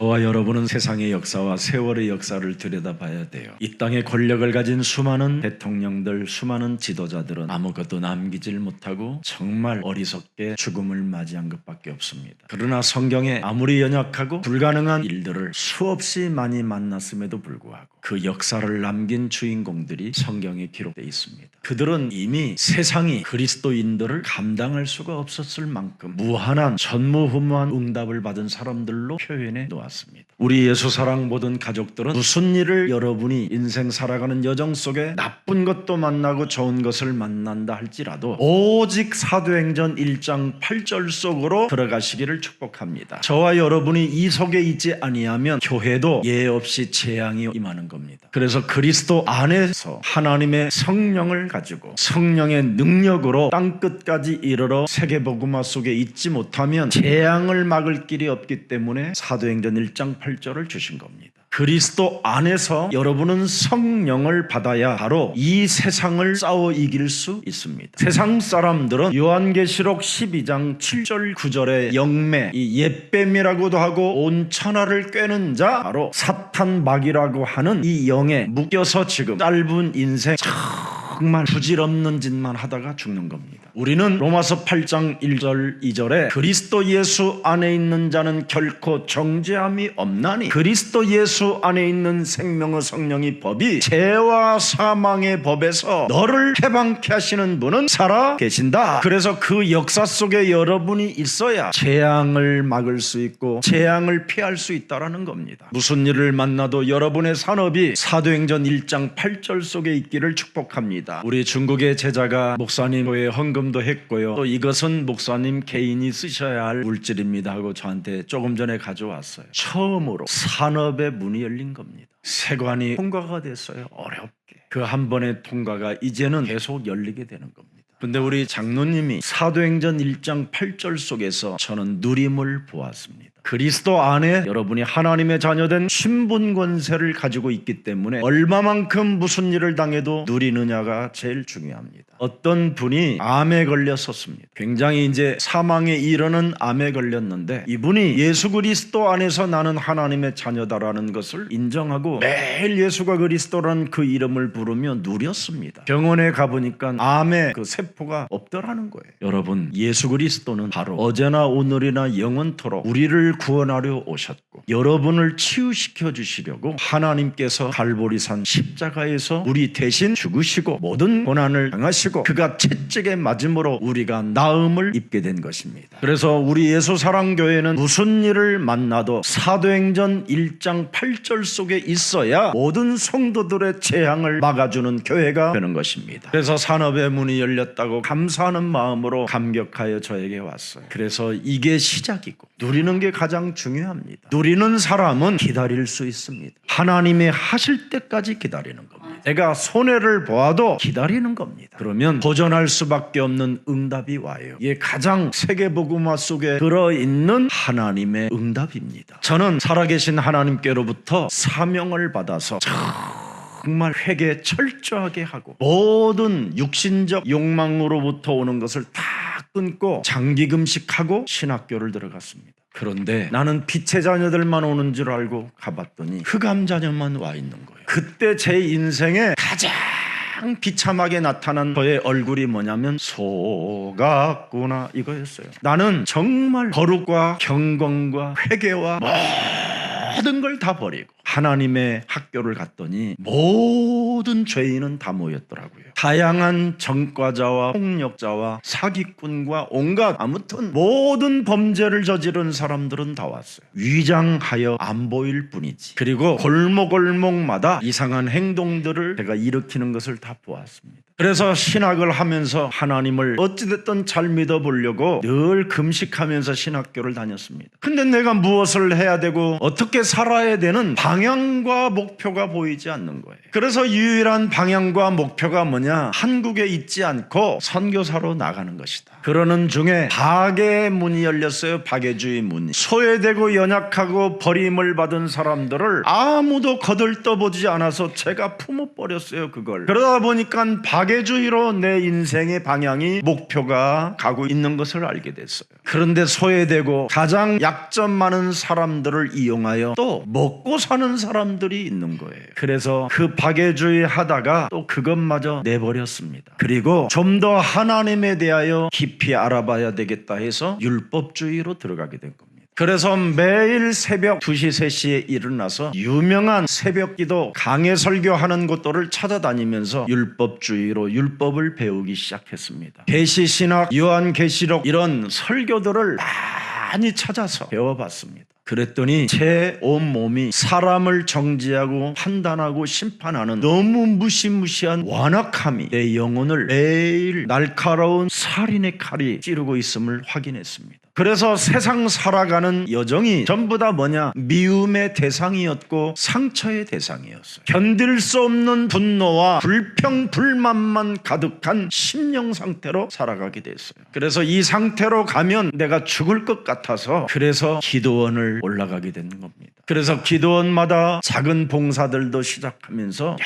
저와 여러분은 세상의 역사와 세월의 역사를 들여다봐야 돼요. 이 땅에 권력을 가진 수많은 대통령들, 수많은 지도자들은 아무것도 남기질 못하고 정말 어리석게 죽음을 맞이한 것밖에 없습니다. 그러나 성경에 아무리 연약하고 불가능한 일들을 수없이 많이 만났음에도 불구하고 그 역사를 남긴 주인공들이 성경에 기록되어 있습니다. 그들은 이미 세상이 그리스도인들을 감당할 수가 없었을 만큼 무한한 전무후무한 응답을 받은 사람들로 표현해 놓았습니다. 우리 예수사랑 모든 가족들은 무슨 일을 여러분이 인생 살아가는 여정 속에 나쁜 것도 만나고 좋은 것을 만난다 할지라도 오직 사도행전 1장 8절 속으로 들어가시기를 축복합니다. 저와 여러분이 이 속에 있지 아니하면 교회도 예 없이 재앙이 임하는 겁니다. 그래서 그리스도 안에서 하나님의 성령을 가지고 성령의 능력으로 땅끝까지 이르러 세계복음화 속에 있지 못하면 재앙을 막을 길이 없기 때문에 사도행전 1장 8절을 주신 겁니다. 그리스도 안에서 여러분은 성령을 받아야 바로 이 세상을 싸워 이길 수 있습니다. 세상 사람들은 요한계시록 12장 7절 9절의 영매, 이 옛뱀이라고도 하고 온 천하를 꿰는 자, 바로 사탄 마귀라고 하는 이 영에 묶여서 지금 짧은 인생 정말 부질없는 짓만 하다가 죽는 겁니다. 우리는 로마서 8장 1절 2절에 그리스도 예수 안에 있는 자는 결코 정죄함이 없나니 그리스도 예수 안에 있는 생명의 성령의 법이 죄와 사망의 법에서 너를 해방케 하시는 분은 살아 계신다. 그래서 그 역사 속에 여러분이 있어야 재앙을 막을 수 있고 재앙을 피할 수 있다는 겁니다. 무슨 일을 만나도 여러분의 산업이 사도행전 1장 8절 속에 있기를 축복합니다. 우리 중국의 제자가 목사님 교회 헌금도 했고요. 또 이것은 목사님 개인이 쓰셔야 할 물질입니다 하고 저한테 조금 전에 가져왔어요. 처음으로 산업의 문이 열린 겁니다. 세관이 통과가 됐어요. 어렵게. 그 한 번의 통과가 이제는 계속 열리게 되는 겁니다. 근데 우리 장로님이 사도행전 1장 8절 속에서 저는 누림을 보았습니다. 그리스도 안에 여러분이 하나님의 자녀된 신분 권세를 가지고 있기 때문에 얼마만큼 무슨 일을 당해도 누리느냐가 제일 중요합니다. 어떤 분이 암에 걸렸었습니다. 굉장히 이제 사망에 이르는 암에 걸렸는데 이분이 예수 그리스도 안에서 나는 하나님의 자녀다라는 것을 인정하고 매일 예수가 그리스도라는 그 이름을 부르며 누렸습니다. 병원에 가보니까 암에 그 세포가 없더라는 거예요. 여러분, 예수 그리스도는 바로 어제나 오늘이나 영원토록 우리를 구원하려 오셨고 여러분을 치유시켜 주시려고 하나님께서 갈보리산 십자가에서 우리 대신 죽으시고 모든 고난을 당하시고 그가 채찍에 맞음으로 우리가 나음을 입게 된 것입니다. 그래서 우리 예수사랑교회는 무슨 일을 만나도 사도행전 1장 8절 속에 있어야 모든 성도들의 재앙을 막아주는 교회가 되는 것입니다. 그래서 산업의 문이 열렸다고 감사하는 마음으로 감격하여 저에게 왔어요. 그래서 이게 시작이고 누리는 게 가장 중요합니다. 누리는 사람은 기다릴 수 있습니다. 하나님이 하실 때까지 기다리는 겁니다. 내가 손해를 보아도 기다리는 겁니다. 그러면 도전할 수밖에 없는 응답이 와요. 이게 가장 세계복음화 속에 들어있는 하나님의 응답입니다. 저는 살아계신 하나님께로부터 사명을 받아서 정말 회개 철저하게 하고 모든 육신적 욕망으로부터 오는 것을 다 끊고 장기 금식하고 신학교를 들어갔습니다. 그런데 나는 빛의 자녀들만 오는 줄 알고 가봤더니 흑암 자녀만 와 있는 거예요. 그때 제 인생에 가장 비참하게 나타난 저의 얼굴이 뭐냐면 속았구나 이거였어요. 나는 정말 거룩과 경건과 회개와 모든 걸 다 버리고 하나님의 학교를 갔더니 모든 죄인은 다 모였더라고요. 다양한 전과자와 폭력자와 사기꾼과 온갖 아무튼 모든 범죄를 저지른 사람들은 다 왔어요. 위장하여 안 보일 뿐이지. 그리고 골목골목마다 이상한 행동들을 제가 일으키는 것을 다 보았습니다. 그래서 신학을 하면서 하나님을 어찌됐든 잘 믿어보려고 늘 금식하면서 신학교를 다녔습니다. 근데 내가 무엇을 해야 되고 어떻게 살아야 되는 방향과 목표가 보이지 않는 거예요. 그래서 유일한 방향과 목표가 뭐냐? 한국에 있지 않고 선교사로 나가는 것이다. 그러는 중에 박해의 문이 열렸어요. 박해주의 문이. 소외되고 연약하고 버림을 받은 사람들을 아무도 거들떠보지 않아서 제가 품어버렸어요. 그걸. 그러다 보니까 박해 파괴주의로 내 인생의 방향이 목표가 가고 있는 것을 알게 됐어요. 그런데 소외되고 가장 약점 많은 사람들을 이용하여 또 먹고 사는 사람들이 있는 거예요. 그래서 그 파괴주의 하다가 또 그것마저 내버렸습니다. 그리고 좀 더 하나님에 대하여 깊이 알아봐야 되겠다 해서 율법주의로 들어가게 된 겁니다. 그래서 매일 새벽 2시, 3시에 일어나서 유명한 새벽기도 강해 설교하는 곳들을 찾아다니면서 율법주의로 율법을 배우기 시작했습니다. 계시신학, 요한계시록 이런 설교들을 많이 찾아서 배워봤습니다. 그랬더니 제 온몸이 사람을 정죄하고 판단하고 심판하는 너무 무시무시한 완악함이 내 영혼을 매일 날카로운 살인의 칼이 찌르고 있음을 확인했습니다. 그래서 세상 살아가는 여정이 전부 다 뭐냐? 미움의 대상이었고 상처의 대상이었어요. 견딜 수 없는 분노와 불평, 불만만 가득한 심령 상태로 살아가게 됐어요. 그래서 이 상태로 가면 내가 죽을 것 같아서 그래서 기도원을 올라가게 되는 겁니다. 그래서 기도원마다 작은 봉사들도 시작하면서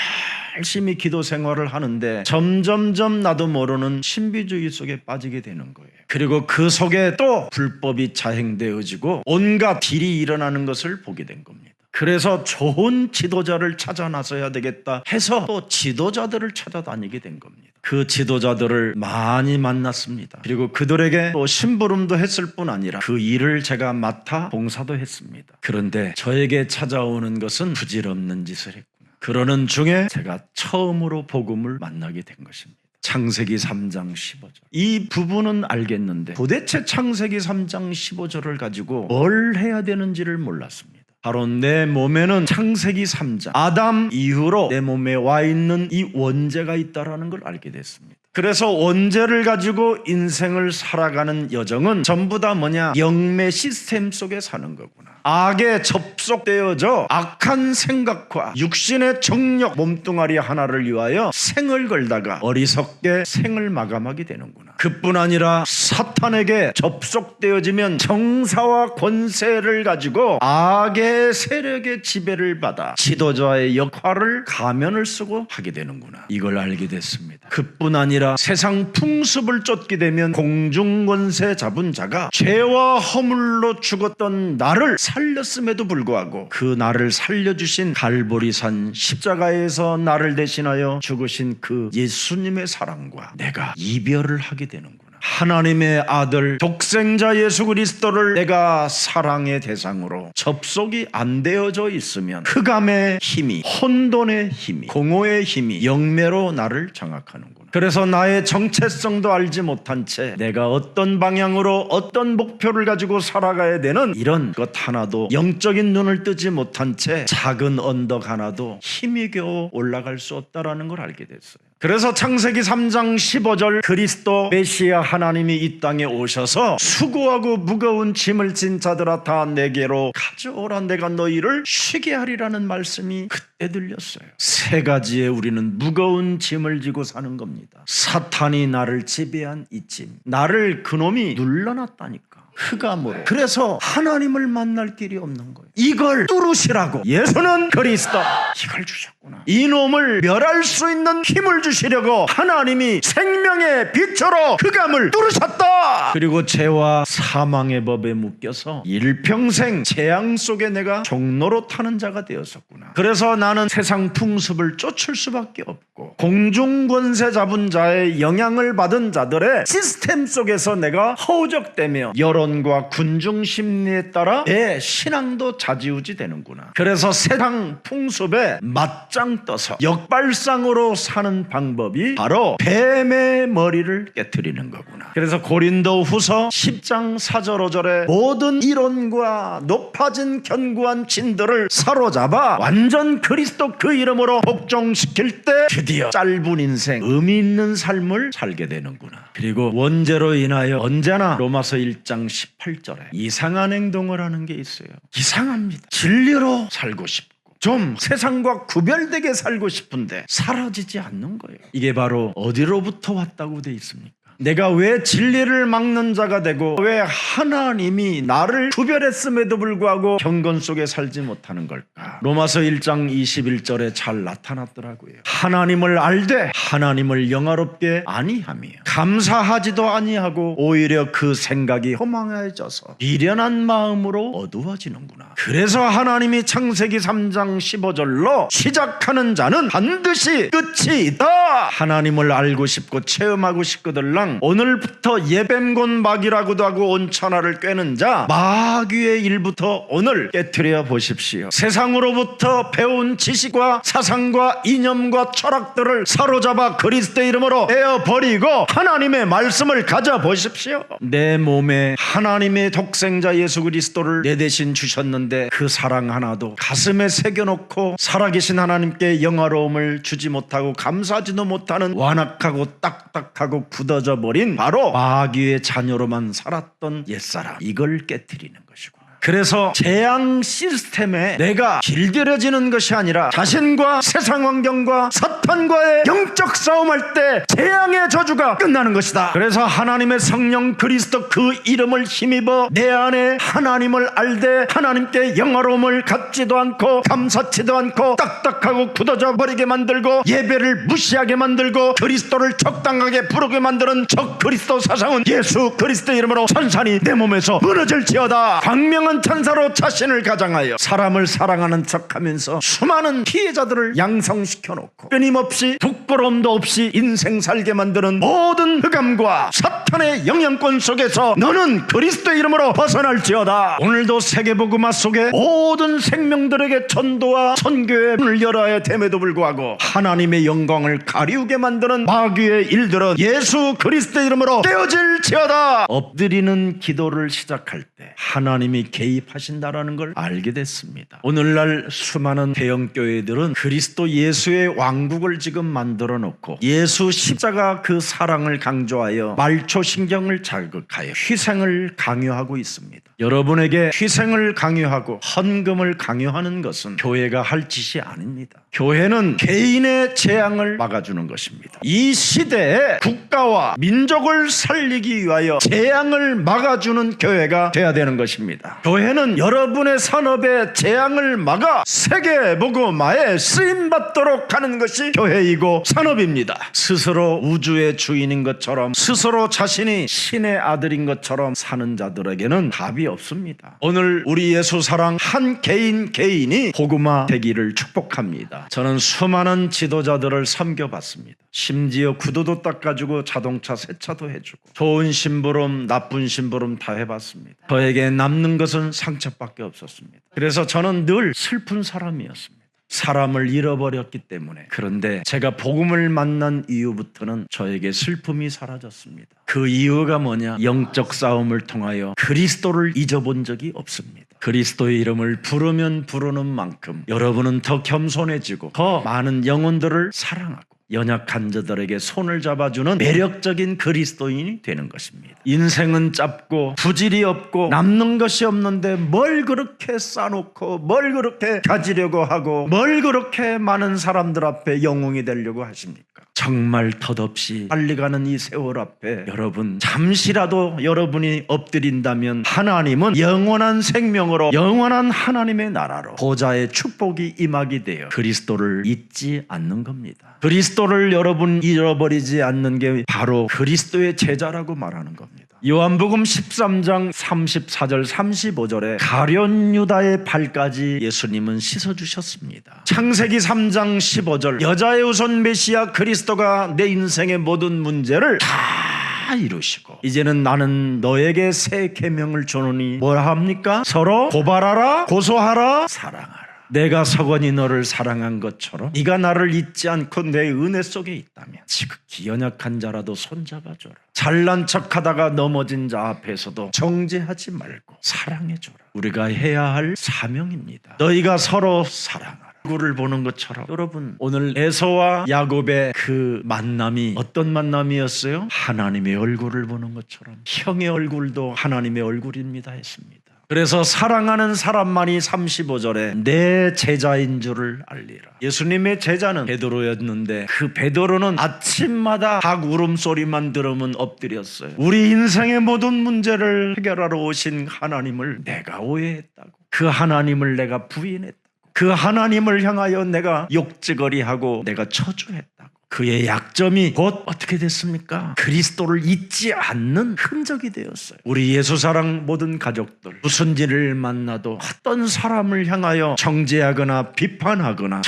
열심히 기도 생활을 하는데 점점점 나도 모르는 신비주의 속에 빠지게 되는 거예요. 그리고 그 속에 또 불법이 자행되어지고 온갖 딜이 일어나는 것을 보게 된 겁니다. 그래서 좋은 지도자를 찾아 나서야 되겠다 해서 또 지도자들을 찾아다니게 된 겁니다. 그 지도자들을 많이 만났습니다. 그리고 그들에게 또 심부름도 했을 뿐 아니라 그 일을 제가 맡아 봉사도 했습니다. 그런데 저에게 찾아오는 것은 부질없는 짓을 했구나. 그러는 중에 제가 처음으로 복음을 만나게 된 것입니다. 창세기 3장 15절. 이 부분은 알겠는데 도대체 창세기 3장 15절을 가지고 뭘 해야 되는지를 몰랐습니다. 바로 내 몸에는 창세기 3장 아담 이후로 내 몸에 와 있는 이 원죄가 있다는 걸 알게 됐습니다. 그래서 원죄를 가지고 인생을 살아가는 여정은 전부 다 뭐냐? 영매 시스템 속에 사는 거구나. 악에 접속되어져 악한 생각과 육신의 정력 몸뚱아리 하나를 위하여 생을 걸다가 어리석게 생을 마감하게 되는구나. 그뿐 아니라 사탄에게 접속되어지면 정사와 권세를 가지고 악의 세력의 지배를 받아 지도자의 역할을 가면을 쓰고 하게 되는구나. 이걸 알게 됐습니다. 그뿐 아니라 세상 풍습을 쫓게 되면 공중권세 잡은 자가 죄와 허물로 죽었던 나를 살렸음에도 불구하고 그 나를 살려주신 갈보리산 십자가에서 나를 대신하여 죽으신 그 예수님의 사랑과 내가 이별을 하게 되는구나. 하나님의 아들 독생자 예수 그리스도를 내가 사랑의 대상으로 접속이 안 되어져 있으면 흑암의 힘이, 혼돈의 힘이, 공허의 힘이 영매로 나를 장악하는구나. 그래서 나의 정체성도 알지 못한 채 내가 어떤 방향으로 어떤 목표를 가지고 살아가야 되는 이런 것 하나도 영적인 눈을 뜨지 못한 채 작은 언덕 하나도 힘이 겨우 올라갈 수 없다는 걸 알게 됐어요. 그래서 창세기 3장 15절 그리스도 메시아 하나님이 이 땅에 오셔서 수고하고 무거운 짐을 진 자들아 다 내게로 가져오라 내가 너희를 쉬게 하리라는 말씀이 그때 들렸어요. 세 가지에 우리는 무거운 짐을 지고 사는 겁니다. 사탄이 나를 지배한 이 짐, 나를 그놈이 눌러놨다니까. 흑암으로. 그래서 하나님을 만날 길이 없는 거예요. 이걸 뚫으시라고 예수는 그리스도 이걸 주셨구나. 이놈을 멸할 수 있는 힘을 주시려고 하나님이 생명의 빛으로 흑암을 뚫으셨다. 그리고 죄와 사망의 법에 묶여서 일평생 재앙 속에 내가 종로로 타는 자가 되었었구나. 그래서 나는 세상 풍습을 쫓을 수밖에 없고 공중권세 잡은 자의 영향을 받은 자들의 시스템 속에서 내가 허우적대며 여론과 군중 심리에 따라 내 신앙도 좌지우지 되는구나. 그래서 세상 풍습에 맞짱 떠서 역발상으로 사는 방법이 바로 뱀의 머리를 깨트리는 거구나. 그래서 고린도 후서 10장 4절 5절에 모든 이론과 높아진 견고한 진들을 사로잡아 완전 그리스도 그 이름으로 복종시킬 때 드디어 짧은 인생 의미 있는 삶을 살게 되는구나. 그리고 원죄로 인하여 언제나 로마서 1장 18절에 이상한 행동을 하는 게 있어요. 이상합니다. 진리로 살고 싶고 좀 세상과 구별되게 살고 싶은데 사라지지 않는 거예요. 이게 바로 어디로부터 왔다고 돼 있습니까? 내가 왜 진리를 막는 자가 되고 왜 하나님이 나를 구별했음에도 불구하고 경건 속에 살지 못하는 걸까? 로마서 1장 21절에 잘 나타났더라고요. 하나님을 알되 하나님을 영화롭게 아니하며 감사하지도 아니하고 오히려 그 생각이 허망해져서 미련한 마음으로 어두워지는구나. 그래서 하나님이 창세기 3장 15절로 시작하는 자는 반드시 끝이 있다. 하나님을 알고 싶고 체험하고 싶거들랑 오늘부터 예뱀곤 마귀라고도 하고 온 천하를 꿰는 자 마귀의 일부터 오늘 깨트려 보십시오. 세상으로부터 배운 지식과 사상과 이념과 철학들을 사로잡아 그리스도의 이름으로 떼어버리고 하나님의 말씀을 가져보십시오. 내 몸에 하나님의 독생자 예수 그리스도를 내 대신 주셨는데 그 사랑 하나도 가슴에 새겨놓고 살아계신 하나님께 영화로움을 주지 못하고 감사하지도 못하는 완악하고 딱딱하고 굳어져 버린 바로 마귀의 자녀로만 살았던 옛사람, 이걸 깨트리는 것이구나. 그래서 재앙 시스템에 내가 길들여지는 것이 아니라 자신과 세상 환경과 사탄과의 영적 싸움할 때 재앙의 저주가 끝나는 것이다. 그래서 하나님의 성령 그리스도 그 이름을 힘입어 내 안에 하나님을 알되 하나님께 영화로움을 갖지도 않고 감사치도 않고 딱딱하고 굳어져 버리게 만들고 예배를 무시하게 만들고 그리스도를 적당하게 부르게 만드는 적 그리스도 사상은 예수 그리스도 이름으로 산산이 내 몸에서 무너질지어다. 광명한 천사로 자신을 가장하여 사람을 사랑하는 척하면서 수많은 피해자들을 양성시켜 놓고 끊임없이 부끄러움도 없이 인생 살게 만드는 모든 흑암과 사탄의 영향권 속에서 너는 그리스도의 이름으로 벗어날지어다. 오늘도 세계복음화 속에 모든 생명들에게 전도와 선교의 문을 열어야 됨에도 불구하고 하나님의 영광을 가리우게 만드는 마귀의 일들은 예수 그리스도의 이름으로 떼어질지어다. 엎드리는 기도를 시작할 때 하나님이 개입하신다라는 걸 알게 됐습니다. 오늘날 수많은 대형교회들은 그리스도 예수의 왕국을 지금 만들어 놓고 예수 십자가 그 사랑을 강조하여 말초신경을 자극하여 희생을 강요하고 있습니다. 여러분에게 희생을 강요하고 헌금을 강요하는 것은 교회가 할 짓이 아닙니다. 교회는 개인의 재앙을 막아주는 것입니다. 이 시대에 국가와 민족을 살리기 위하여 재앙을 막아주는 교회가 돼야 되는 것입니다. 교회는 여러분의 산업의 재앙을 막아 세계복음화에 쓰임받도록 하는 것이 교회이고 산업입니다. 스스로 우주의 주인인 것처럼 스스로 자신이 신의 아들인 것처럼 사는 자들에게는 답이 없습니다. 오늘 우리 예수사랑 한 개인이 복음화 되기를 축복합니다. 저는 수많은 지도자들을 섬겨봤습니다. 심지어 구두도 닦아주고 자동차 세차도 해주고 좋은 심부름 나쁜 심부름 다 해봤습니다. 저에게 남는 것은 상처밖에 없었습니다. 그래서 저는 늘 슬픈 사람이었습니다. 사람을 잃어버렸기 때문에. 그런데 제가 복음을 만난 이후부터는 저에게 슬픔이 사라졌습니다. 그 이유가 뭐냐? 영적 싸움을 통하여 그리스도를 잊어본 적이 없습니다. 그리스도의 이름을 부르면 부르는 만큼 여러분은 더 겸손해지고 더 많은 영혼들을 사랑하고 연약한 자들에게 손을 잡아주는 매력적인 그리스도인이 되는 것입니다. 인생은 짧고 부질이 없고 남는 것이 없는데 뭘 그렇게 싸놓고 뭘 그렇게 가지려고 하고 뭘 그렇게 많은 사람들 앞에 영웅이 되려고 하십니까? 정말 덧없이 빨리 가는 이 세월 앞에 여러분 잠시라도 여러분이 엎드린다면 하나님은 영원한 생명으로 영원한 하나님의 나라로 보좌의 축복이 임하게 되어 그리스도를 잊지 않는 겁니다. 그리스도를 여러분 잃어버리지 않는 게 바로 그리스도의 제자라고 말하는 겁니다. 요한복음 13장 34절 35절에 가룟 유다의 발까지 예수님은 씻어주셨습니다. 창세기 3장 15절 여자의 우선 메시아 그리스도가 내 인생의 모든 문제를 다 이루시고 이제는 나는 너에게 새 계명을 주노니 뭐라 합니까? 서로 고발하라 고소하라 사랑하라. 내가 서건이 너를 사랑한 것처럼 네가 나를 잊지 않고 내 은혜 속에 있다면 지극히 연약한 자라도 손잡아줘라. 잘난 척하다가 넘어진 자 앞에서도 정죄하지 말고 사랑해줘라. 우리가 해야 할 사명입니다. 너희가 서로 사랑하라. 얼굴을 보는 것처럼 여러분 오늘 에서와 야곱의 그 만남이 어떤 만남이었어요? 하나님의 얼굴을 보는 것처럼 형의 얼굴도 하나님의 얼굴입니다 했습니다. 그래서 사랑하는 사람만이 35절에 내 제자인 줄을 알리라. 예수님의 제자는 베드로였는데 그 베드로는 아침마다 닭 울음소리만 들으면 엎드렸어요. 우리 인생의 모든 문제를 해결하러 오신 하나님을 내가 오해했다고, 그 하나님을 내가 부인했다고, 그 하나님을 향하여 내가 욕지거리하고 내가 저주했다고. 그의 약점이 곧 어떻게 됐습니까? 그리스도를 잊지 않는 흔적이 되었어요. 우리 예수사랑 모든 가족들, 무슨 일을 만나도 어떤 사람을 향하여 정죄하거나 비판하거나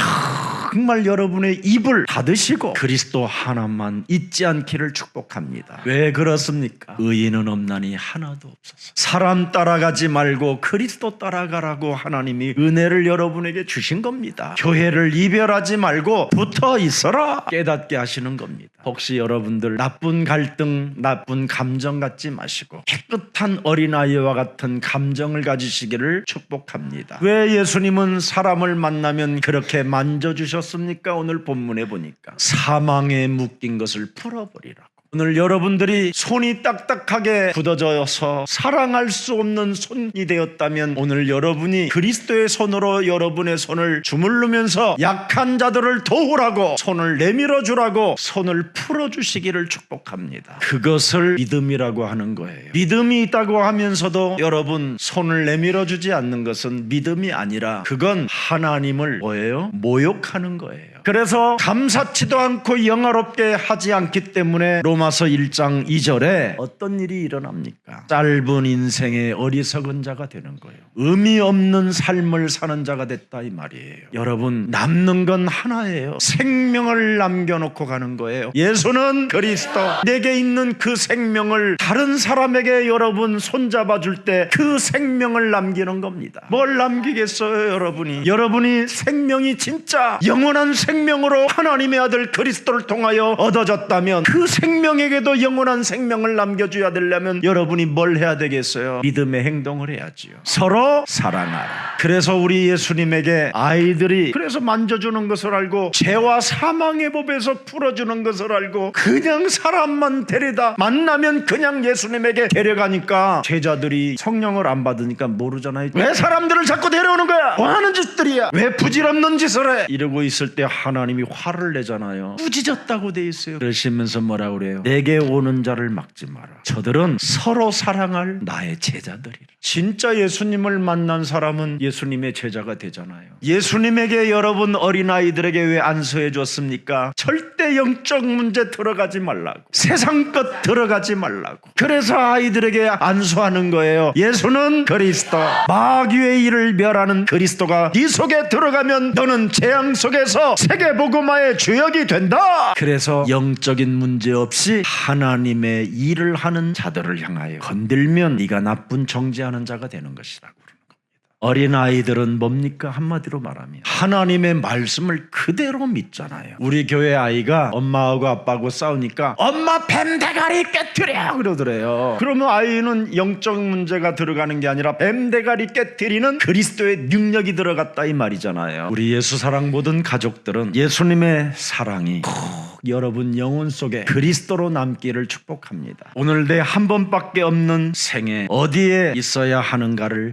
정말 여러분의 입을 닫으시고 그리스도 하나만 잊지 않기를 축복합니다. 왜 그렇습니까? 의인은 없나니 하나도 없어서. 사람 따라가지 말고 그리스도 따라가라고 하나님이 은혜를 여러분에게 주신 겁니다. 교회를 이별하지 말고 붙어 있어라 깨닫게 하시는 겁니다. 혹시 여러분들 나쁜 갈등, 나쁜 감정 갖지 마시고 깨끗한 어린아이와 같은 감정을 가지시기를 축복합니다. 왜 예수님은 사람을 만나면 그렇게 만져주셨습니까? 오늘 본문에 보니까 사망에 묶인 것을 풀어버리라고. 오늘 여러분들이 손이 딱딱하게 굳어져서 사랑할 수 없는 손이 되었다면 오늘 여러분이 그리스도의 손으로 여러분의 손을 주물르면서 약한 자들을 도우라고, 손을 내밀어 주라고 손을 풀어주시기를 축복합니다. 그것을 믿음이라고 하는 거예요. 믿음이 있다고 하면서도 여러분 손을 내밀어 주지 않는 것은 믿음이 아니라 그건 하나님을 뭐예요? 모욕하는 거예요. 그래서 감사치도 않고 영화롭게 하지 않기 때문에 로마서 1장 2절에 어떤 일이 일어납니까? 짧은 인생의 어리석은 자가 되는 거예요. 의미 없는 삶을 사는 자가 됐다 이 말이에요. 여러분 남는 건 하나예요. 생명을 남겨놓고 가는 거예요. 예수는 그리스도. 내게 있는 그 생명을 다른 사람에게 여러분 손잡아 줄 때 그 생명을 남기는 겁니다. 뭘 남기겠어요 여러분이? 여러분이 생명이 진짜 영원한 생명으로 하나님의 아들 그리스도를 통하여 얻어졌다면 그 생명에게도 영원한 생명을 남겨줘야 되려면 여러분이 뭘 해야 되겠어요? 믿음의 행동을 해야지요. 서로 사랑하라. 그래서 우리 예수님에게 아이들이 그래서 만져주는 것을 알고 죄와 사망의 법에서 풀어주는 것을 알고 그냥 사람만 데려다 만나면 그냥 예수님에게 데려가니까 제자들이 성령을 안 받으니까 모르잖아요. 왜 사람들을 자꾸 데려오는 거야? 뭐 하는 짓들이야? 왜 부질없는 짓을 해? 이러고 있을 때 하나님이 화를 내잖아요. 꾸짖었다고 돼 있어요. 그러시면서 뭐라 그래요? 내게 오는 자를 막지 마라. 저들은 서로 사랑할 나의 제자들이라. 진짜 예수님을 만난 사람은 예수님의 제자가 되잖아요. 예수님에게 여러분 어린아이들에게 왜 안수해 줬습니까? 절대 영적 문제 들어가지 말라고, 세상 것 들어가지 말라고. 그래서 아이들에게 안수하는 거예요. 예수는 그리스도, 마귀의 일을 멸하는 그리스도가 네 속에 들어가면 너는 재앙 속에서 세계복음화의 주역이 된다. 그래서 영적인 문제 없이 하나님의 일을 하는 자들을 향하여 건들면 네가 나쁜 정죄하는 자가 되는 것이라고 그러는 겁니다. 어린아이들은 뭡니까? 한마디로 말하면 하나님의 말씀을 그대로 믿잖아요. 우리 교회 아이가 엄마하고 아빠하고 싸우니까 엄마 뱀 대가리 깨트려 그러더래요. 그러면 아이는 영적 문제가 들어가는 게 아니라 뱀 대가리 깨트리는 그리스도의 능력이 들어갔다 이 말이잖아요. 우리 예수 사랑 모든 가족들은 예수님의 사랑이 여러분 영혼 속에 그리스도로 남기를 축복합니다. 오늘 내 한 번밖에 없는 생에 어디에 있어야 하는가를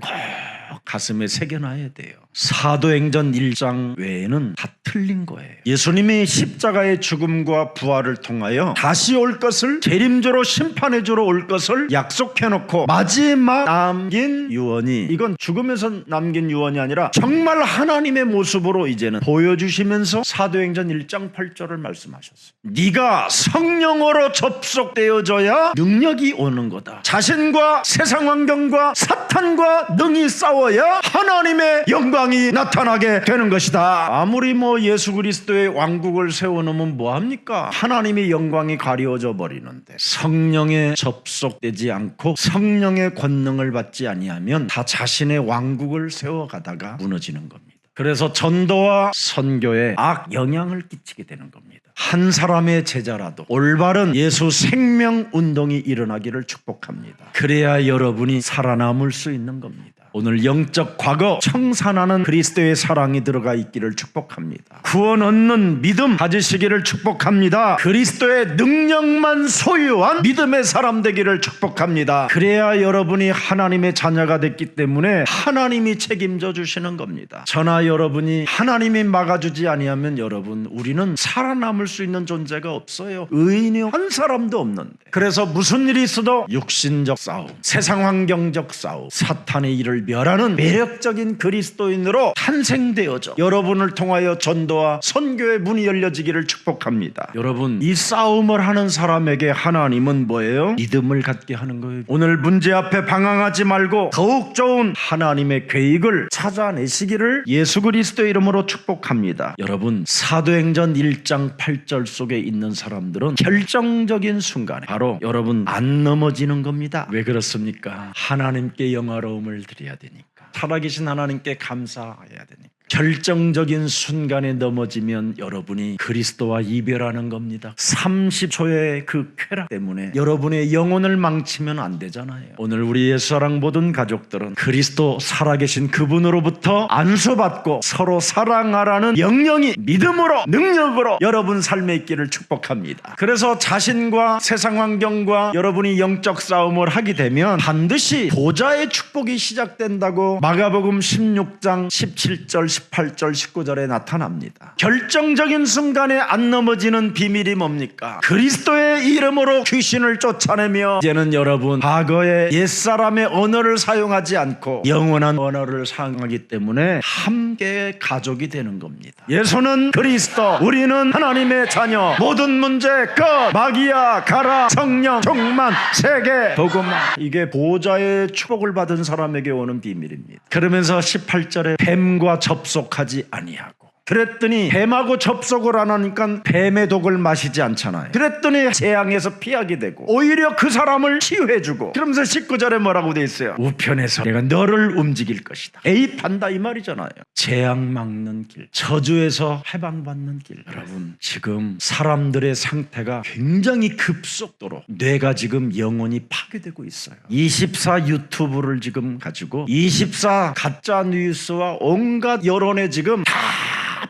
가슴에 새겨놔야 돼요. 사도행전 1장 외에는 다 틀린 거예요. 예수님이 십자가의 죽음과 부활을 통하여 다시 올 것을, 재림주로 심판해주러 올 것을 약속해놓고 마지막 남긴 유언이, 이건 죽으면서 남긴 유언이 아니라 정말 하나님의 모습으로 이제는 보여주시면서 사도행전 1장 8절을 말씀하셨어요. 네가 성령으로 접속되어져야 능력이 오는 거다. 자신과 세상 환경과 사탄과 능히 싸워야 하나님의 영광이 나타나게 되는 것이다. 아무리 예수 그리스도의 왕국을 세워놓으면 뭐합니까? 하나님의 영광이 가려져 버리는데 성령에 접속되지 않고 성령의 권능을 받지 아니하면 다 자신의 왕국을 세워가다가 무너지는 겁니다. 그래서 전도와 선교에 악 영향을 끼치게 되는 겁니다. 한 사람의 제자라도 올바른 예수 생명 운동이 일어나기를 축복합니다. 그래야 여러분이 살아남을 수 있는 겁니다. 오늘 영적 과거 청산하는 그리스도의 사랑이 들어가 있기를 축복합니다. 구원 얻는 믿음 가지시기를 축복합니다. 그리스도의 능력만 소유한 믿음의 사람 되기를 축복합니다. 그래야 여러분이 하나님의 자녀가 됐기 때문에 하나님이 책임져 주시는 겁니다. 저나 여러분이 하나님이 막아주지 아니하면 여러분, 우리는 살아남을 수 있는 존재가 없어요. 의인이 한 사람도 없는데. 그래서 무슨 일이 있어도 육신적 싸움, 세상 환경적 싸움, 사탄의 일을 멸하는 매력적인 그리스도인으로 탄생되어져 여러분을 통하여 전도와 선교의 문이 열려지기를 축복합니다. 여러분, 이 싸움을 하는 사람에게 하나님은 뭐예요? 믿음을 갖게 하는 거예요. 오늘 문제 앞에 방황하지 말고 더욱 좋은 하나님의 계획을 찾아내시기를 예수 그리스도의 이름으로 축복합니다. 여러분, 사도행전 1장 8절 속에 있는 사람들은 결정적인 순간에 바로 여러분 안 넘어지는 겁니다. 왜 그렇습니까? 하나님께 영화로움을 드려야 되니까, 살아계신 하나님께 감사해야 되니까. 결정적인 순간에 넘어지면 여러분이 그리스도와 이별하는 겁니다. 30초의 그 쾌락 때문에 여러분의 영혼을 망치면 안 되잖아요. 오늘 우리 예수사랑 모든 가족들은 그리스도 살아계신 그분으로부터 안수받고 서로 사랑하라는 영영이 믿음으로 능력으로 여러분 삶에 있기를 축복합니다. 그래서 자신과 세상 환경과 여러분이 영적 싸움을 하게 되면 반드시 보좌의 축복이 시작된다고 마가복음 16장 17절 18절 19절에 나타납니다. 결정적인 순간에 안 넘어지는 비밀이 뭡니까? 그리스도의 이름으로 귀신을 쫓아내며 이제는 여러분 과거의 옛사람의 언어를 사용하지 않고 영원한 언어를 사용하기 때문에 함께 가족이 되는 겁니다. 예수는 그리스도, 우리는 하나님의 자녀, 모든 문제 끝, 마귀야 가라, 성령 충만, 세계 복음화. 이게 보좌의 축복을 받은 사람에게 오는 비밀입니다. 그러면서 18절에 뱀과 접속하지 아니하고, 그랬더니 뱀하고 접속을 안 하니까 뱀의 독을 마시지 않잖아요. 그랬더니 재앙에서 피하게 되고 오히려 그 사람을 치유해주고, 그러면서 19절에 뭐라고 돼 있어요? 우편에서 내가 너를 움직일 것이다. 개입한다 이 말이잖아요. 재앙 막는 길, 저주에서 해방받는 길. 여러분, 지금 사람들의 상태가 굉장히 급속도로 뇌가 지금 영혼이 파괴되고 있어요. 24 유튜브를 지금 가지고 24 가짜 뉴스와 온갖 여론에 지금 다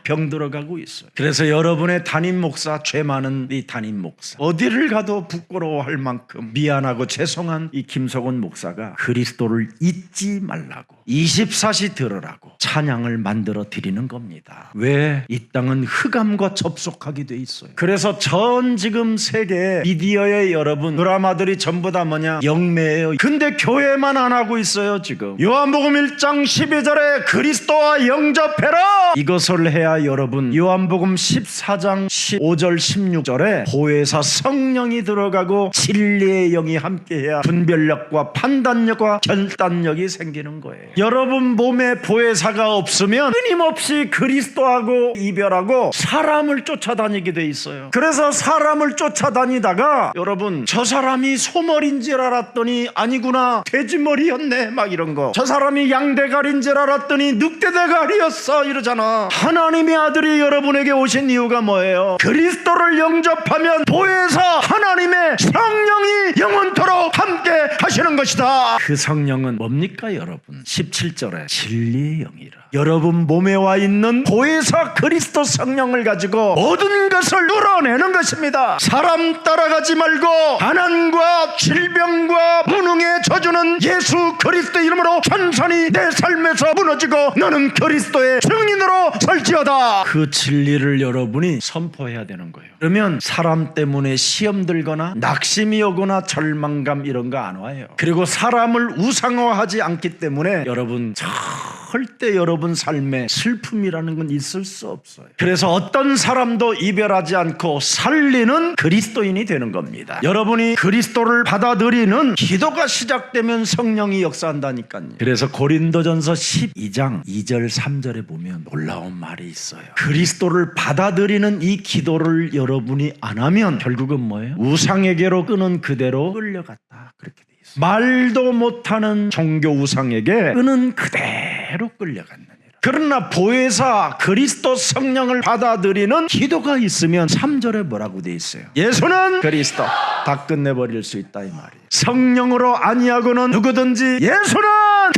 병 들어가고 있어요. 그래서 여러분의 담임 목사, 죄 많은 이 담임 목사, 어디를 가도 부끄러워할 만큼 미안하고 죄송한 이 김석원 목사가 그리스도를 잊지 말라고 24시 들으라고 찬양을 만들어 드리는 겁니다. 왜? 이 땅은 흑암과 접속하게 돼 있어요. 그래서 전 지금 세계 미디어에 여러분 드라마들이 전부 다 뭐냐? 영매예요. 근데 교회만 안 하고 있어요. 지금 요한복음 1장 12절에 그리스도와 영접해라, 이것을 해야 여러분 요한복음 14장 15절 16절에 보혜사 성령이 들어가고 진리의 영이 함께해야 분별력과 판단력과 결단력이 생기는 거예요. 여러분 몸에 보혜사가 없으면 끊임없이 그리스도하고 이별하고 사람을 쫓아다니게 돼 있어요. 그래서 사람을 쫓아다니다가 여러분 저 사람이 소머리인 줄 알았더니 아니구나, 돼지머리였네, 막 이런 거. 저 사람이 양대가리인 줄 알았더니 늑대대가리였어, 이러잖아. 하나님의 아들이 여러분에게 오신 이유가 뭐예요? 그리스도를 영접하면 보혜사 하나님의 성령이 영원토록 함께 하시는 것이다. 그 성령은 뭡니까 여러분? 17절에 진리의 영이라. 여러분 몸에 와 있는 보혜사 그리스도 성령을 가지고 모든 것을 뚫어내는 것입니다. 사람 따라가지 말고 가난과 질병과 무능의 저주는 예수 그리스도 이름으로 천천히 내 삶에서 무너지고 너는 그리스도의 증인으로 설지어다. 그 진리를 여러분이 선포해야 되는 거예요. 그러면 사람 때문에 시험 들거나 낙심이 오거나 절망감 이런 거 안 와요. 그리고 사람을 우상화하지 않기 때문에 여러분 절대 여러분 삶에 슬픔이라는 건 있을 수 없어요. 그래서 어떤 사람도 이별하지 않고 살리는 그리스도인이 되는 겁니다. 여러분이 그리스도를 받아들이는 기도가 시작되면 성령이 역사한다니까요. 그래서 고린도전서 12장 2절 3절에 보면 놀라운 말이 있어요. 그리스도를 받아들이는 이 기도를 여러분이 안 하면 결국은 뭐예요? 우상에게로 끄는 그대로 끌려갔다, 그렇게 돼 있어요. 말도 못하는 종교 우상에게 끄는 그대로 끌려갔느니라. 그러나 보혜사 그리스도 성령을 받아들이는 기도가 있으면 3절에 뭐라고 돼 있어요? 예수는 그리스도, 다 끝내버릴 수 있다 이 말이에요. 성령으로 아니하고는 누구든지 예수는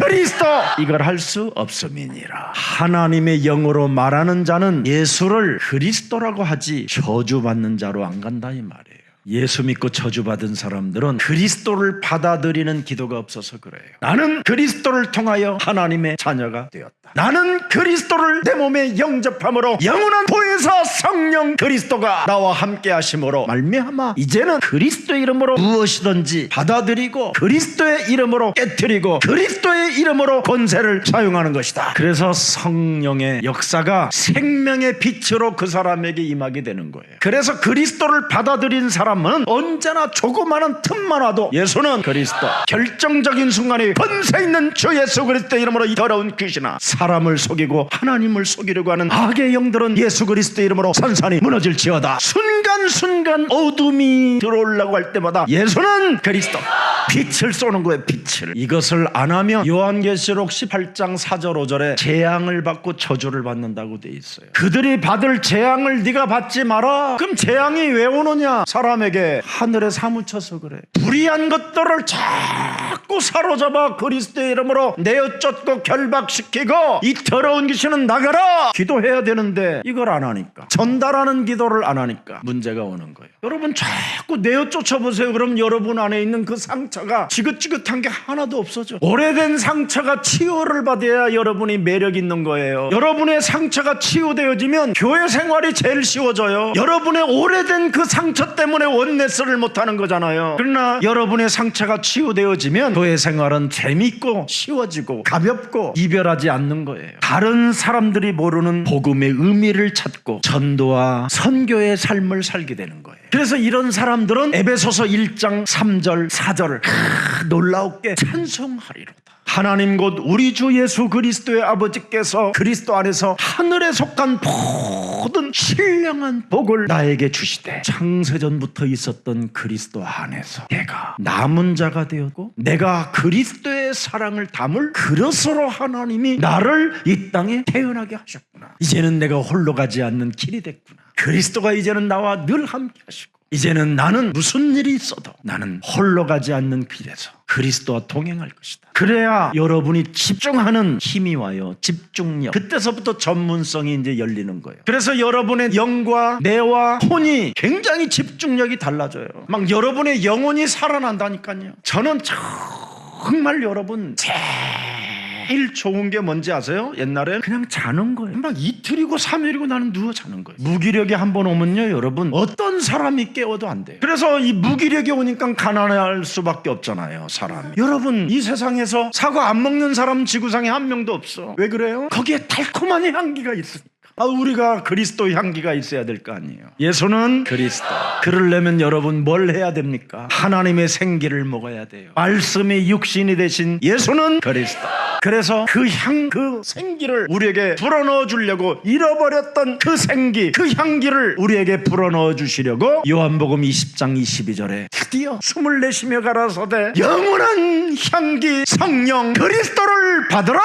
그리스도 이걸 할 수 없음이니라. 하나님의 영으로 말하는 자는 예수를 그리스도라고 하지 저주받는 자로 안 간다 이 말이에요. 예수 믿고 저주받은 사람들은 그리스도를 받아들이는 기도가 없어서 그래요. 나는 그리스도를 통하여 하나님의 자녀가 되었다. 나는 그리스도를 내 몸에 영접함으로 영원한 보혜사 성령 그리스도가 나와 함께 하심으로 말미암아 이제는 그리스도의 이름으로 무엇이든지 받아들이고 그리스도의 이름으로 깨트리고 그리스도의 이름으로 권세를 사용하는 것이다. 그래서 성령의 역사가 생명의 빛으로 그 사람에게 임하게 되는 거예요. 그래서 그리스도를 받아들인 사람은 언제나 조그마한 틈만 와도 예수는 그리스도, 결정적인 순간에 권세 있는 주 예수 그리스도의 이름으로 이 더러운 귀신아, 사람을 속이고 하나님을 속이려고 하는 악의 영들은 예수 그리스도의 이름으로 산산이 무너질지어다. 순간순간 어둠이 들어오려고 할 때마다 예수는 그리스도, 빛을 쏘는 거예요. 빛을. 이것을 안 하면 요한계시록 18장 4절 5절에 재앙을 받고 저주를 받는다고 돼 있어요. 그들이 받을 재앙을 네가 받지 마라. 그럼 재앙이 왜 오느냐? 사람에게 하늘에 사무쳐서 그래. 불의한 것들을 자꾸 사로잡아 그리스도의 이름으로 내어쫓고 결박시키고 이 더러운 귀신은 나가라 기도해야 되는데 이걸 안 하니까, 전달하는 기도를 안 하니까 문제가 오는 거예요. 여러분 자꾸 내어쫓아 보세요. 그럼 여러분 안에 있는 그 상처가 지긋지긋한 게 하나도 없어져. 오래된 상처가 치유를 받아야 여러분이 매력 있는 거예요. 여러분의 상처가 치유되어지면 교회 생활이 제일 쉬워져요. 여러분의 오래된 그 상처 때문에 원네스를 못하는 거잖아요. 그러나 여러분의 상처가 치유되어지면 교회 생활은 재밌고 쉬워지고 가볍고 이별하지 않는 거예요. 다른 사람들이 모르는 복음의 의미를 찾고 전도와 선교의 삶을 살게 되는 거예요. 그래서 이런 사람들은 에베소서 1장 3절 4절을 놀라웠게 찬송하리로다. 하나님 곧 우리 주 예수 그리스도의 아버지께서 그리스도 안에서 하늘에 속한 모든 신령한 복을 나에게 주시되 창세전부터 있었던 그리스도 안에서 내가 남은 자가 되었고 내가 그리스도의 사랑을 담을 그릇으로 하나님이 나를 이 땅에 태어나게 하셨구나. 이제는 내가 홀로 가지 않는 길이 됐구나. 그리스도가 이제는 나와 늘 함께 하시고 이제는 나는 무슨 일이 있어도 나는 홀로 가지 않는 길에서 그리스도와 동행할 것이다. 그래야 여러분이 집중하는 힘이 와요. 집중력. 그때서부터 전문성이 이제 열리는 거예요. 그래서 여러분의 영과 뇌와 혼이 굉장히 집중력이 달라져요. 막 여러분의 영혼이 살아난다니까요. 저는 정말 여러분 제일 좋은 게 뭔지 아세요? 옛날에 그냥 자는 거예요. 막 이틀이고 3일이고 나는 누워 자는 거예요. 무기력이 한번 오면요 여러분 어떤 사람이 깨워도 안 돼요. 그래서 이 무기력이 오니까 가난할 수밖에 없잖아요 사람이. 여러분 이 세상에서 사과 안 먹는 사람 지구상에 한 명도 없어. 왜 그래요? 거기에 달콤한 향기가 있으니까. 우리가 그리스도 향기가 있어야 될 거 아니에요. 예수는 그리스도. 그러려면 여러분 뭘 해야 됩니까? 하나님의 생기를 먹어야 돼요. 말씀이 육신이 되신 예수는 그리스도. 그래서 그 생기를 우리에게 불어넣어 주려고 잃어버렸던 그 생기, 그 향기를 우리에게 불어넣어 주시려고 요한복음 20장 22절에 드디어 숨을 내쉬며 가라사대 영원한 향기 성령 그리스도를 받으라.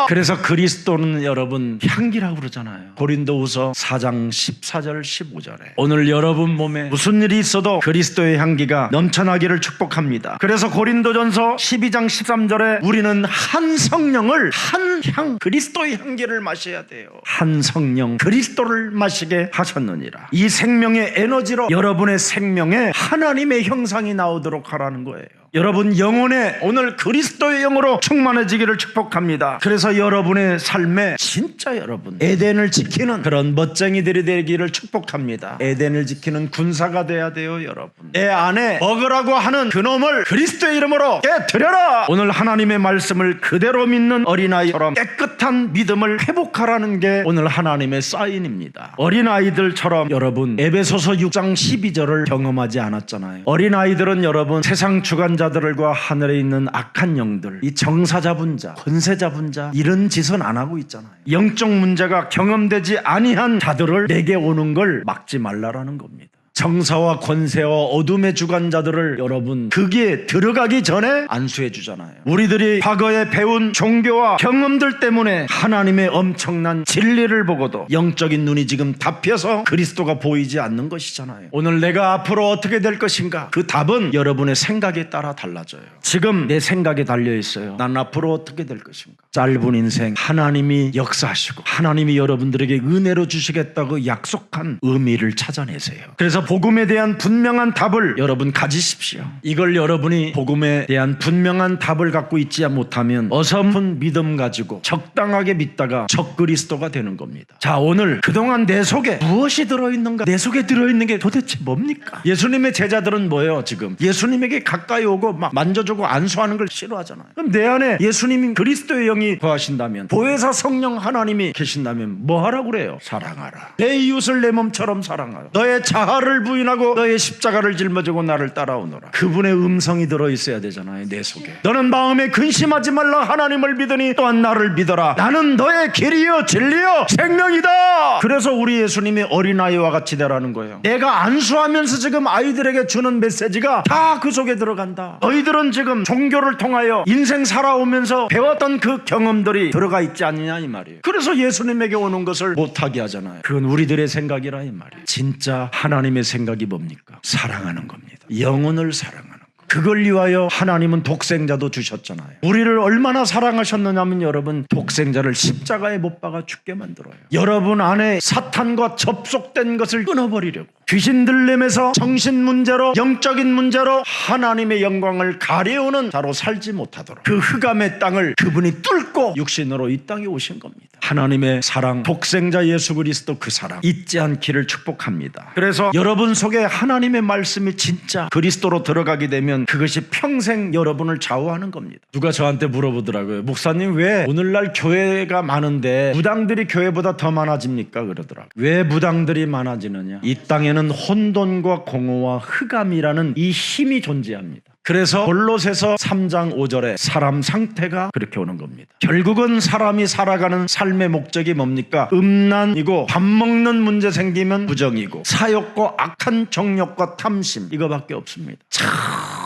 그래서 그리스도는 여러분 향기라고 그러잖아요. 고린도후서 4장 14절 15절에 오늘 여러분 몸에 무슨 일이 있어도 그리스도의 향기가 넘쳐나기를 축복합니다. 그래서 고린도전서 12장 13절에 우리는 한 성령을 한 향 그리스도의 향기를 마셔야 돼요. 한 성령 그리스도를 마시게 하셨느니라. 이 생명의 에너지로 여러분의 생명에 하나님의 형상이 나오도록 하라는 거예요. 여러분 영혼에 오늘 그리스도의 영으로 충만해지기를 축복합니다. 그래서 여러분의 삶에 진짜 여러분 에덴을 지키는 그런 멋쟁이들이 되기를 축복합니다. 에덴을 지키는 군사가 돼야 돼요. 여러분 내 안에 먹으라고 하는 그놈을 그리스도의 이름으로 깨뜨려라. 오늘 하나님의 말씀을 그대로 믿는 어린아이처럼 깨끗한 믿음을 회복하라는 게 오늘 하나님의 사인입니다. 어린아이들처럼 여러분 에베소서 6장 12절을 경험하지 않았잖아요. 어린아이들은 여러분 세상 주관자들과 하늘에 있는 악한 영들, 이 정사 잡은 자, 권세 잡은 자 이런 짓은 안 하고 있잖아요. 영적 문제가 경험되지 아니한 자들을 내게 오는 걸 막지 말라라는 겁니다. 정사와 권세와 어둠의 주관자들을 여러분 거기에 들어가기 전에 안수해 주잖아요. 우리들이 과거에 배운 종교와 경험들 때문에 하나님의 엄청난 진리를 보고도 영적인 눈이 지금 닫혀서 그리스도가 보이지 않는 것이잖아요. 오늘 내가 앞으로 어떻게 될 것인가? 그 답은 여러분의 생각에 따라 달라져요. 지금 내 생각에 달려 있어요. 난 앞으로 어떻게 될 것인가? 짧은 인생 하나님이 역사하시고 하나님이 여러분들에게 은혜로 주시겠다고 약속한 의미를 찾아내세요. 그래서 복음에 대한 분명한 답을 여러분 가지십시오. 이걸 여러분이 복음에 대한 분명한 답을 갖고 있지 못하면 어설픈 믿음 가지고 적당하게 믿다가 적그리스도가 되는 겁니다. 자, 오늘 그동안 내 속에 무엇이 들어있는가? 내 속에 들어있는 게 도대체 뭡니까? 예수님의 제자들은 뭐예요? 지금 예수님에게 가까이 오고 막 만져주고 안수하는 걸 싫어하잖아요. 그럼 내 안에 예수님 그리스도의 영이 거하신다면, 보혜사 성령 하나님이 계신다면 뭐 하라고 그래요? 사랑하라. 내 이웃을 내 몸처럼 사랑하라. 너의 자아를 부인하고 너의 십자가를 짊어지고 나를 따라오너라. 그분의 음성이 들어있어야 되잖아요. 내 속에. 너는 마음에 근심하지 말라. 하나님을 믿으니 또한 나를 믿어라. 나는 너의 길이요 진리요 생명이다. 그래서 우리 예수님이 어린아이와 같이 되라는 거예요. 내가 안수하면서 지금 아이들에게 주는 메시지가 다 그 속에 들어간다. 너희들은 지금 종교를 통하여 인생 살아오면서 배웠던 그 경험들이 들어가 있지 않느냐 이 말이에요. 그래서 예수님에게 오는 것을 못하게 하잖아요. 그건 우리들의 생각이라 이 말이에요. 진짜 하나님의 생각이 뭡니까? 사랑하는 겁니다. 영혼을 사랑하는 것. 그걸 위하여 하나님은 독생자도 주셨잖아요. 우리를 얼마나 사랑하셨느냐면 여러분, 독생자를 십자가에 못 박아 죽게 만들어요. 여러분 안에 사탄과 접속된 것을 끊어버리려고, 귀신 들림에서 정신 문제로, 영적인 문제로 하나님의 영광을 가려우는 자로 살지 못하도록 그 흑암의 땅을 그분이 뚫고 육신으로 이 땅에 오신 겁니다. 하나님의 사랑, 독생자 예수 그리스도 그 사랑 잊지 않기를 축복합니다. 그래서 여러분 속에 하나님의 말씀이 진짜 그리스도로 들어가게 되면 그것이 평생 여러분을 좌우하는 겁니다. 누가 저한테 물어보더라고요. 목사님, 왜 오늘날 교회가 많은데 무당들이 교회보다 더 많아집니까? 그러더라고요. 왜 무당들이 많아지느냐? 이 땅에는 혼돈과 공허와 흑암이라는 이 힘이 존재합니다. 그래서 골로새서 3장 5절에 사람 상태가 그렇게 오는 겁니다. 결국은 사람이 살아가는 삶의 목적이 뭡니까? 음란이고, 밥 먹는 문제 생기면 부정이고, 사욕과 악한 정욕과 탐심, 이거밖에 없습니다.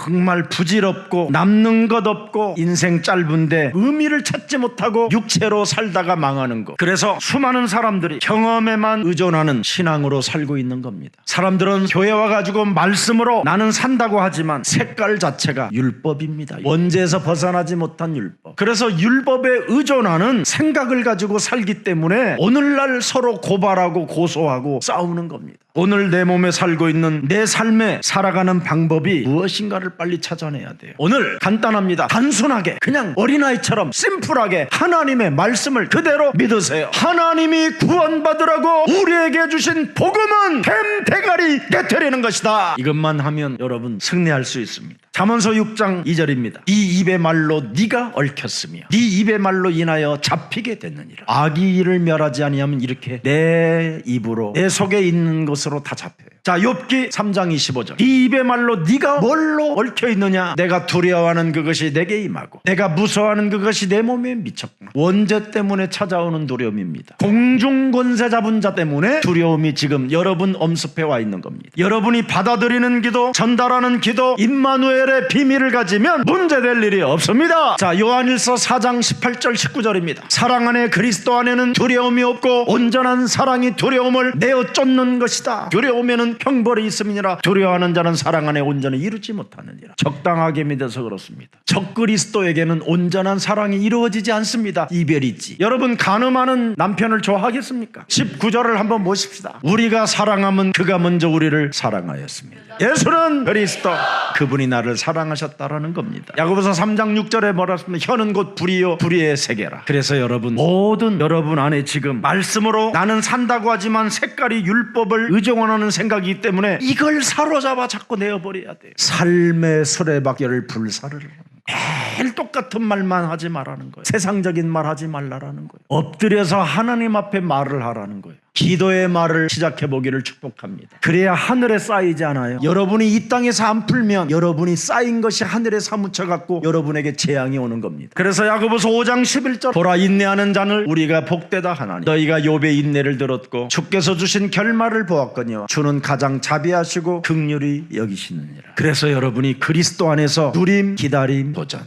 정말 부질없고 남는 것 없고 인생 짧은데 의미를 찾지 못하고 육체로 살다가 망하는 것. 그래서 수많은 사람들이 경험에만 의존하는 신앙으로 살고 있는 겁니다. 사람들은 교회 와가지고 말씀으로 나는 산다고 하지만 색깔 자체가 율법입니다. 원죄에서 벗어나지 못한 율법. 그래서 율법에 의존하는 생각을 가지고 살기 때문에 오늘날 서로 고발하고 고소하고 싸우는 겁니다. 오늘 내 몸에 살고 있는 내 삶에 살아가는 방법이 무엇인가를 빨리 찾아내야 돼요. 오늘 간단합니다. 단순하게 그냥 어린아이처럼 심플하게 하나님의 말씀을 그대로 믿으세요. 하나님이 구원받으라고 우리에게 주신 복음은 뱀 대가리 깨트리는 것이다. 이것만 하면 여러분 승리할 수 있습니다. 잠언서 6장 2절입니다. 네 입의 말로 네가 얽혔으며 네 입의 말로 인하여 잡히게 됐느니라. 악이 이를 멸하지 아니하면 이렇게 내 입으로 내 속에 있는 것으로 다 잡혀요. 자, 욥기 3장 25절. 네 입의 말로 네가 뭘로 얽혀 있느냐? 내가 두려워하는 그것이 내게 임하고 내가 무서워하는 그것이 내 몸에 미쳤구나. 원죄 때문에 찾아오는 두려움입니다. 공중권세 잡은 자 때문에 두려움이 지금 여러분 엄습해 와 있는 겁니다. 여러분이 받아들이는 기도, 전달하는 기도, 임마누엘의 비밀을 가지면 문제될 일이 없습니다. 자, 요한일서 4장 18절 19절입니다. 사랑 안에 그리스도 안에는 두려움이 없고 온전한 사랑이 두려움을 내어 쫓는 것이다. 두려움에는 형벌이 있음이니라. 두려워하는 자는 사랑 안에 온전히 이루지 못하느니라. 적당하게 믿어서 그렇습니다. 적그리스도에게는 온전한 사랑이 이루어지지 않습니다. 이별이 있지. 여러분, 간음하는 남편을 좋아하겠습니까? 19절을 한번 보십시다. 우리가 사랑하면 그가 먼저 우리를 사랑하였습니다. 예수는 그리스도, 그분이 나를 사랑하셨다라는 겁니다. 야고보서 3장 6절에 뭐라 했습니까? 혀는 곧 불이요 불의의 세계라. 그래서 여러분, 모든 여러분 안에 지금 말씀으로 나는 산다고 하지만 색깔이 율법을 의존하는 생각이기 때문에 이걸 사로잡아 자꾸 내어버려야 돼요. 삶의 수레바퀴를 불사를 매일 똑같은 말만 하지 말라는 거예요. 세상적인 말 하지 말라는 거예요. 엎드려서 하나님 앞에 말을 하라는 거예요. 기도의 말을 시작해 보기를 축복합니다. 그래야 하늘에 쌓이지 않아요. 여러분이 이 땅에서 안 풀면 여러분이 쌓인 것이 하늘에 사무쳐 갖고 여러분에게 재앙이 오는 겁니다. 그래서 야고보서 5장 11절 보라 인내하는 자는 우리가 복되다 하나니 너희가 욥의 인내를 들었고 주께서 주신 결말을 보았거니와 주는 가장 자비하시고 긍휼히 여기시느니라. 그래서 여러분이 그리스도 안에서 누림, 기다림, 도전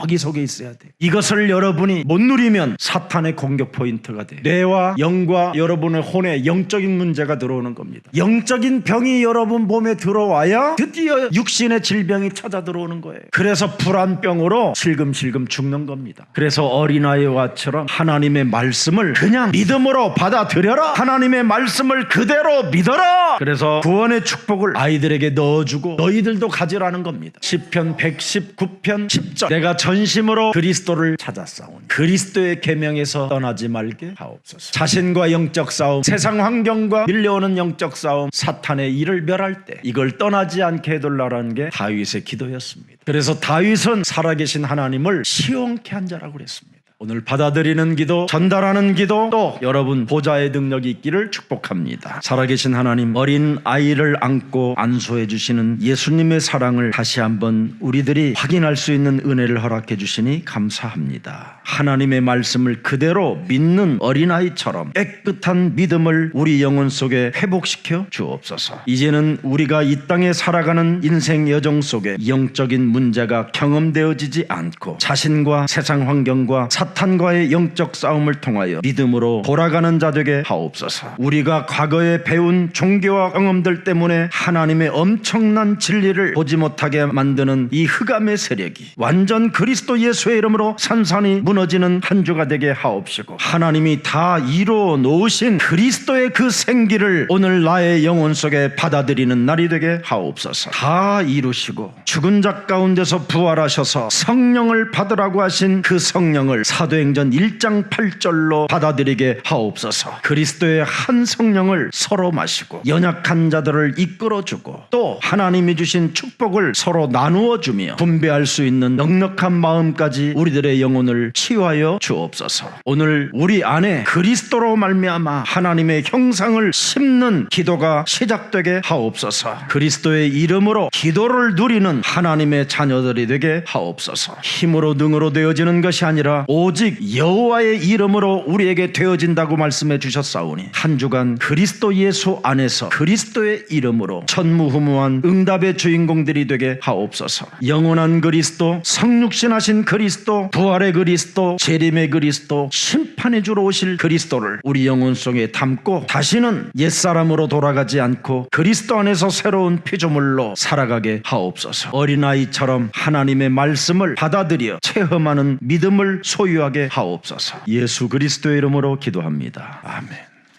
거기 속에 있어야 돼요. 이것을 여러분이 못 누리면 사탄의 공격 포인트가 돼요. 뇌와 영과 여러분의 혼에 영적인 문제가 들어오는 겁니다. 영적인 병이 여러분 몸에 들어와야 드디어 육신의 질병이 찾아 들어오는 거예요. 그래서 불안병으로 실금실금 죽는 겁니다. 그래서 어린아이와처럼 하나님의 말씀을 그냥 믿음으로 받아들여라. 하나님의 말씀을 그대로 믿어라. 그래서 구원의 축복을 아이들에게 넣어주고 너희들도 가지라는 겁니다. 시편 119편 10절 내가 전심으로 그리스도를 찾았사오니 그리스도의 계명에서 떠나지 말게 하옵소서. 자신과 영적 싸움, 세상 환경과 밀려오는 영적 싸움, 사탄의 일을 멸할 때 이걸 떠나지 않게 해둘라라는 게 다윗의 기도였습니다. 그래서 다윗은 살아계신 하나님을 시온케 한 자라고 그랬습니다. 오늘 받아들이는 기도, 전달하는 기도, 또 여러분 보좌의 능력이 있기를 축복합니다. 살아계신 하나님, 어린 아이를 안고 안수해 주시는 예수님의 사랑을 다시 한번 우리들이 확인할 수 있는 은혜를 허락해 주시니 감사합니다. 하나님의 말씀을 그대로 믿는 어린아이처럼 깨끗한 믿음을 우리 영혼 속에 회복시켜 주옵소서. 이제는 우리가 이 땅에 살아가는 인생 여정 속에 영적인 문제가 경험되어지지 않고 자신과 세상 환경과 사탄과의 영적 싸움을 통하여 믿음으로 돌아가는 자 되게 하옵소서. 우리가 과거에 배운 종교와 경험들 때문에 하나님의 엄청난 진리를 보지 못하게 만드는 이 흑암의 세력이 완전 그리스도 예수의 이름으로 산산이 무너지는 한 주가 되게 하옵시고 하나님이 다 이루어 놓으신 그리스도의 그 생기를 오늘 나의 영혼 속에 받아들이는 날이 되게 하옵소서. 다 이루시고 죽은 자 가운데서 부활하셔서 성령을 받으라고 하신 그 성령을 사도행전 1장 8절로 받아들이게 하옵소서. 그리스도의 한 성령을 서로 마시고 연약한 자들을 이끌어주고 또 하나님이 주신 축복을 서로 나누어주며 분배할 수 있는 넉넉한 마음까지 우리들의 영혼을 치유하여 주옵소서. 오늘 우리 안에 그리스도로 말미암아 하나님의 형상을 심는 기도가 시작되게 하옵소서. 그리스도의 이름으로 기도를 누리는 하나님의 자녀들이 되게 하옵소서. 힘으로 능으로 되어지는 것이 아니라 오직 여호와의 이름으로 우리에게 되어진다고 말씀해 주셨사오니 한 주간 그리스도 예수 안에서 그리스도의 이름으로 전무후무한 응답의 주인공들이 되게 하옵소서. 영원한 그리스도, 성육신하신 그리스도, 부활의 그리스도, 재림의 그리스도, 심판의 주로 오실 그리스도를 우리 영혼 속에 담고 다시는 옛사람으로 돌아가지 않고 그리스도 안에서 새로운 피조물로 살아가게 하옵소서. 어린아이처럼 하나님의 말씀을 받아들여 체험하는 믿음을 소유하게 하옵소서. 예수 그리스도의 이름으로 기도합니다. 아멘.